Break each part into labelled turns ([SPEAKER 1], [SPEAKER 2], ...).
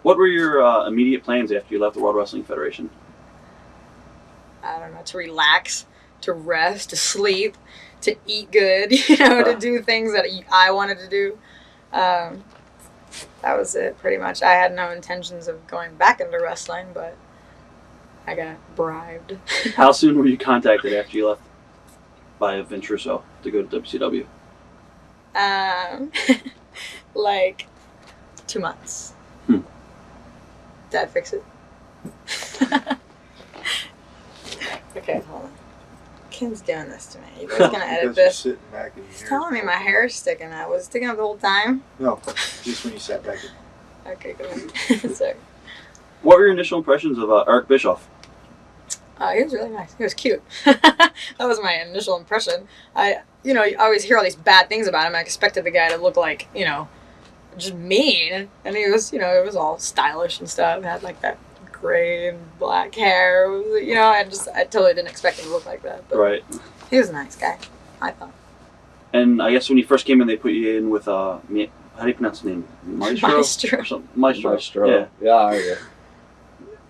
[SPEAKER 1] What were your immediate plans after you left the World Wrestling Federation?
[SPEAKER 2] I don't know, to relax, to rest, to sleep, to eat good, to do things that I wanted to do. That was it, pretty much. I had no intentions of going back into wrestling, but I got bribed.
[SPEAKER 1] How soon were you contacted after you left by Vince Russo to go to WCW?
[SPEAKER 2] Like 2 months. Did I fix it? Okay, hold on. Ken's doing this to me. You guys gonna edit this? He's telling me my hair is sticking up. Was it sticking up the whole time?
[SPEAKER 3] No, just when you sat back.
[SPEAKER 2] Okay, good. Sorry.
[SPEAKER 1] What were your initial impressions of Eric Bischoff?
[SPEAKER 2] He was really nice. He was cute. That was my initial impression. You always hear all these bad things about him. I expected the guy to look like, just mean. And he was, it was all stylish and stuff. Had like that gray and black hair. I totally didn't expect him to look like that. But
[SPEAKER 1] right.
[SPEAKER 2] He was a nice guy, I thought.
[SPEAKER 1] And I guess when you first came in, they put you in with, how do you pronounce his name? Maestro?
[SPEAKER 4] Maestro. Yeah.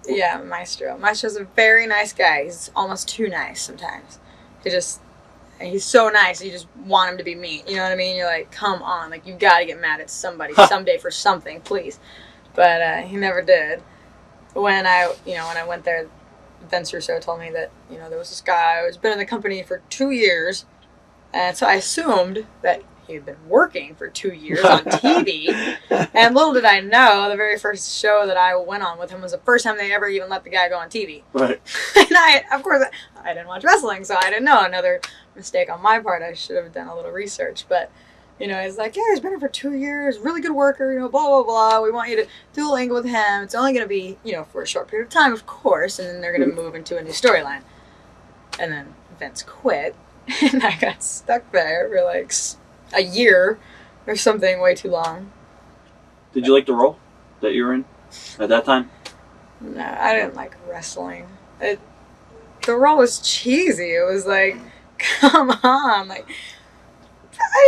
[SPEAKER 2] Yeah, Maestro. Maestro's a very nice guy. He's almost too nice sometimes. He's so nice, you just want him to be mean. You know what I mean? You're like, come on. Like, you got to get mad at somebody someday for something, please. But he never did. When I went there, Vince Russo told me that, there was this guy who's been in the company for 2 years. And so I assumed that he had been working for 2 years on TV. And little did I know, the very first show that I went on with him was the first time they ever even let the guy go on TV.
[SPEAKER 1] Right.
[SPEAKER 2] And of course, I didn't watch wrestling, so I didn't know. Another mistake on my part. I should have done a little research. But, he's like, yeah, he's been here for 2 years, really good worker, blah, blah, blah. We want you to do a little angle with him. It's only going to be, for a short period of time, of course. And then they're going to move into a new storyline. And then Vince quit. And I got stuck there for like a year or something, way too long.
[SPEAKER 1] Did you like the role that you were in at that time?
[SPEAKER 2] No, I didn't like wrestling. The role was cheesy. It was like, come on, like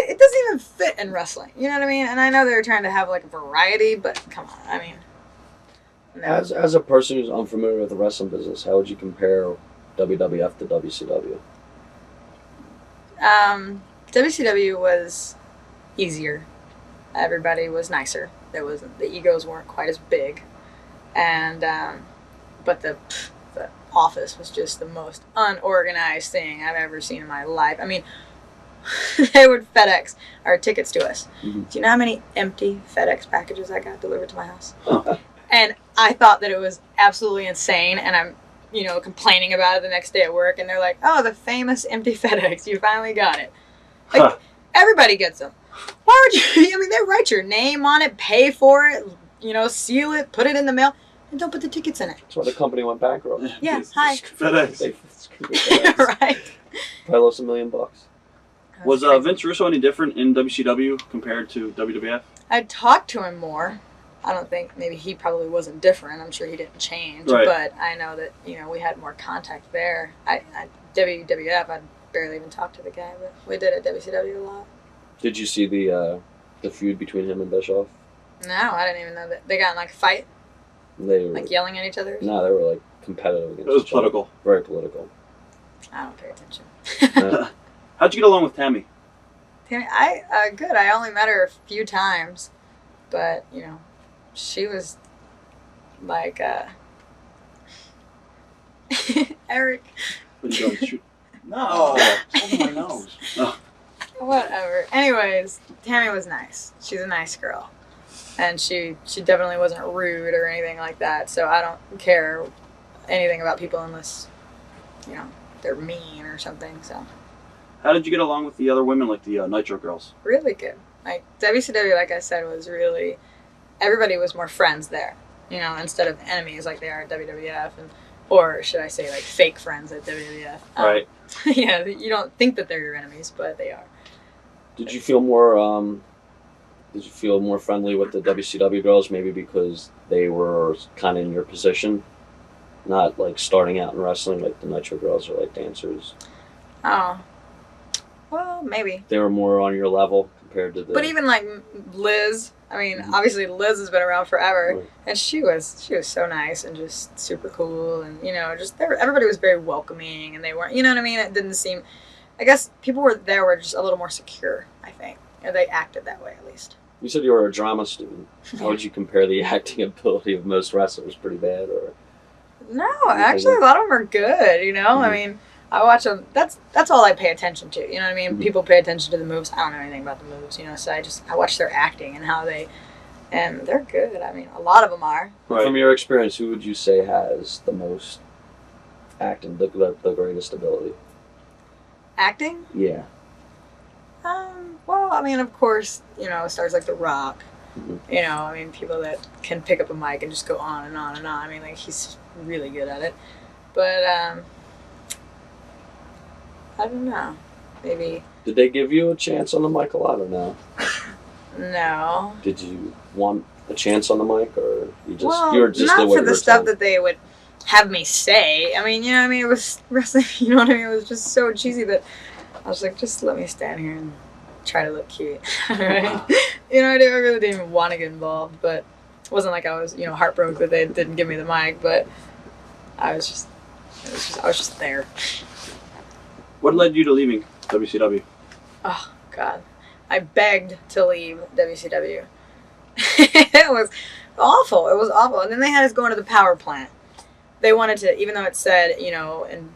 [SPEAKER 2] it doesn't even fit in wrestling. You know what I mean? And I know they were trying to have like a variety, but come on, I mean.
[SPEAKER 4] No. As a person who's unfamiliar with the wrestling business, how would you compare WWF to WCW?
[SPEAKER 2] WCW was easier. Everybody was nicer. The egos weren't quite as big, and but the office was just the most unorganized thing I've ever seen in my life. I mean, they would FedEx our tickets to us. Mm-hmm. Do you know how many empty FedEx packages I got delivered to my house? And I thought that it was absolutely insane, and I'm complaining about it the next day at work, and they're like, oh, the famous empty FedEx, you finally got it. Like, everybody gets them. Why would you, they write your name on it, pay for it, seal it, put it in the mail, and don't put the tickets in it.
[SPEAKER 4] That's why the company went bankrupt.
[SPEAKER 2] Yeah, hi.
[SPEAKER 1] FedEx.
[SPEAKER 2] Right.
[SPEAKER 4] Probably lost $1 million.
[SPEAKER 1] Was Vince Russo any different in WCW compared to WWF?
[SPEAKER 2] I talked to him more. I don't think, maybe he probably wasn't different. I'm sure he didn't change.
[SPEAKER 1] Right.
[SPEAKER 2] But I know that, we had more contact there. WWF, I barely even talked to the guy, but we did at WCW a lot.
[SPEAKER 4] Did you see the feud between him and Bischoff?
[SPEAKER 2] No, I didn't even know that. They got in like a fight?
[SPEAKER 4] They were,
[SPEAKER 2] like yelling at each other?
[SPEAKER 4] No, they were like competitive against each other.
[SPEAKER 1] It was political.
[SPEAKER 4] Very political.
[SPEAKER 2] I don't pay attention.
[SPEAKER 1] How'd you get along with Tammy?
[SPEAKER 2] Tammy, good. I only met her a few times, but, she was like, Eric.
[SPEAKER 1] What are you doing? Shoot.
[SPEAKER 3] No, it's over my nose.
[SPEAKER 1] Oh.
[SPEAKER 2] Whatever. Anyways, Tammy was nice. She's a nice girl. And she definitely wasn't rude or anything like that. So I don't care anything about people unless, they're mean or something. So.
[SPEAKER 1] How did you get along with the other women, like the Nitro girls?
[SPEAKER 2] Really good. Like, WCW, like I said, was really, everybody was more friends there, instead of enemies like they are at WWF, or should I say, like, fake friends at WWF.
[SPEAKER 1] Right.
[SPEAKER 2] Yeah, you don't think that they're your enemies, but they are.
[SPEAKER 4] Did you feel more friendly with the WCW girls, maybe because they were kind of in your position, not like starting out in wrestling like the Nitro girls are like dancers?
[SPEAKER 2] Oh. Well, maybe.
[SPEAKER 4] They were more on your level compared to the.
[SPEAKER 2] But even like Liz, I mean, obviously Liz has been around forever,
[SPEAKER 4] Right.
[SPEAKER 2] and she was so nice and just super cool, and just everybody was very welcoming, and they weren't, you know what I mean? It didn't seem, I guess people were just a little more secure. I think, they acted that way at least.
[SPEAKER 4] You said you were a drama student. How would you compare the acting ability of most wrestlers? Pretty bad, or?
[SPEAKER 2] No, actually, a lot of them are good. I mean, I watch them. That's all I pay attention to. You know what I mean?
[SPEAKER 4] Mhm.
[SPEAKER 2] People pay attention to the moves. I don't know anything about the moves. So I watch their acting and and they're good. I mean, a lot of them are.
[SPEAKER 1] Right.
[SPEAKER 4] From your experience, who would you say has the most acting, the greatest ability?
[SPEAKER 2] Acting?
[SPEAKER 4] Yeah.
[SPEAKER 2] Well, I mean, of course, stars like The Rock.
[SPEAKER 4] Mhm.
[SPEAKER 2] I mean, people that can pick up a mic and just go on and on and on. I mean, like, he's really good at it. But, I don't know. Maybe.
[SPEAKER 4] Did they give you a chance on the mic a lot or no?
[SPEAKER 2] No.
[SPEAKER 4] Did you want a chance on the mic, or you
[SPEAKER 2] Well,
[SPEAKER 4] were just
[SPEAKER 2] not
[SPEAKER 4] the way
[SPEAKER 2] for
[SPEAKER 4] you
[SPEAKER 2] the
[SPEAKER 4] were
[SPEAKER 2] stuff
[SPEAKER 4] told?
[SPEAKER 2] that they would have me say. I mean, it was wrestling. You know what I mean? It was just so cheesy that I was like, just let me stand here and try to look cute, right? I really didn't even want to get involved, but it wasn't like I was, heartbroken that they didn't give me the mic. But I was just there.
[SPEAKER 1] What led you to leaving WCW?
[SPEAKER 2] Oh God, I begged to leave WCW. It was awful. It was awful. And then they had us go into the power plant. They wanted to, even though it said, in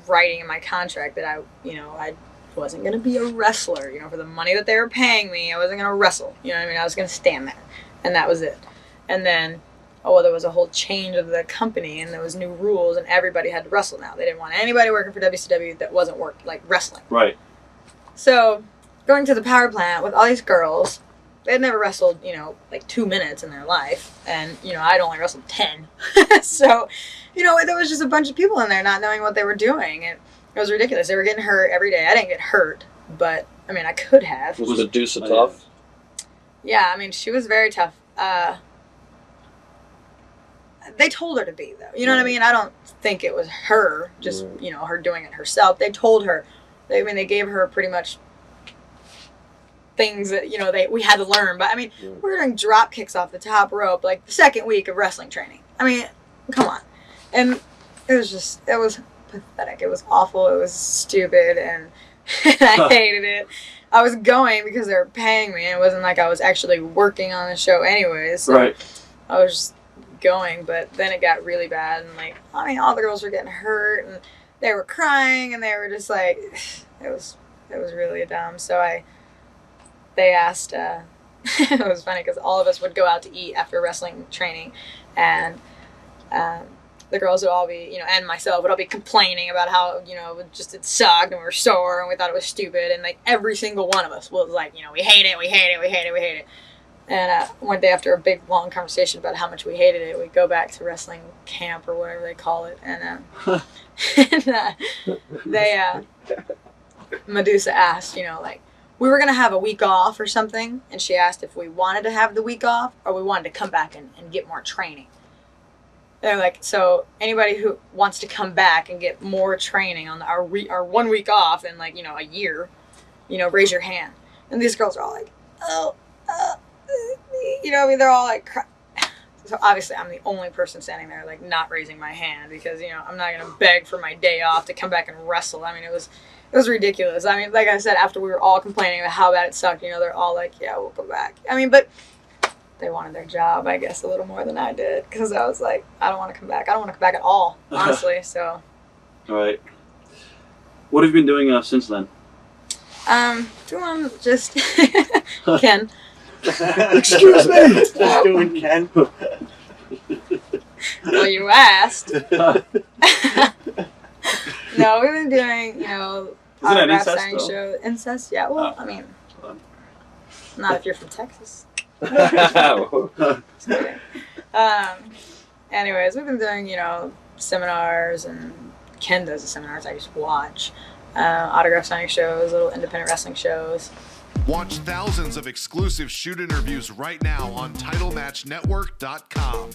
[SPEAKER 2] writing in my contract that I wasn't going to be a wrestler, for the money that they were paying me, I wasn't going to wrestle. You know what I mean? I was going to stand there. And that was it. And then, there was a whole change of the company, and there was new rules, and everybody had to wrestle now. They didn't want anybody working for WCW that wasn't wrestling.
[SPEAKER 1] Right.
[SPEAKER 2] So, going to the power plant with all these girls, they had never wrestled, 2 minutes in their life. And, I'd only wrestled 10. So, there was just a bunch of people in there not knowing what they were doing. And it was ridiculous. They were getting hurt every day. I didn't get hurt, but, I mean, I could have.
[SPEAKER 4] Was Medusa tough?
[SPEAKER 2] Yeah, I mean, she was very tough. They told her to be, though. You know what I mean? I don't think it was her, just, her doing it herself. They told her. They gave her pretty much things that, we had to learn. But, I mean, we were doing drop kicks off the top rope, like, the second week of wrestling training. I mean, come on. And it was pathetic. It was awful. It was stupid, and I hated it. I was going because they were paying me, and it wasn't like I was actually working on the show anyways. So
[SPEAKER 1] Right.
[SPEAKER 2] I was just going, but then it got really bad, and all the girls were getting hurt, and they were crying, and they were just like, it was really dumb. So they asked, it was funny because all of us would go out to eat after wrestling training, and the girls would all be, and myself would all be complaining about how, it sucked, and we were sore, and we thought it was stupid, and every single one of us was like, we hate it, we hate it, we hate it, we hate it. And one day after a big, long conversation about how much we hated it, we go back to wrestling camp or whatever they call it. And, Medusa asked, we were going to have a week off or something. And she asked if we wanted to have the week off or we wanted to come back and get more training. They're like, so anybody who wants to come back and get more training on our 1 week off in a year, raise your hand. And these girls are all like, oh, they're all like, so obviously I'm the only person standing there not raising my hand because, I'm not going to beg for my day off to come back and wrestle. I mean, it was ridiculous. I mean, like I said, after we were all complaining about how bad it sucked, they're all like, yeah, we'll come back. I mean, but they wanted their job, I guess, a little more than I did because I was like, I don't want to come back. I don't want to come back at all, honestly, so.
[SPEAKER 1] All right. What have you been doing since then?
[SPEAKER 2] Doing just Ken.
[SPEAKER 3] Excuse me. Just doing Ken.
[SPEAKER 2] Well, you asked. No, we've been doing,
[SPEAKER 1] Isn't that
[SPEAKER 2] autograph
[SPEAKER 1] incest,
[SPEAKER 2] signing
[SPEAKER 1] though?
[SPEAKER 2] show. Incest, yeah. Well,
[SPEAKER 1] Oh.
[SPEAKER 2] I mean, not if you're from Texas. Just kidding. Anyways, we've been doing, seminars, and Ken does the seminars. I just watch. Autograph signing shows, little independent wrestling shows.
[SPEAKER 5] Watch thousands of exclusive shoot interviews right now on TitleMatchNetwork.com.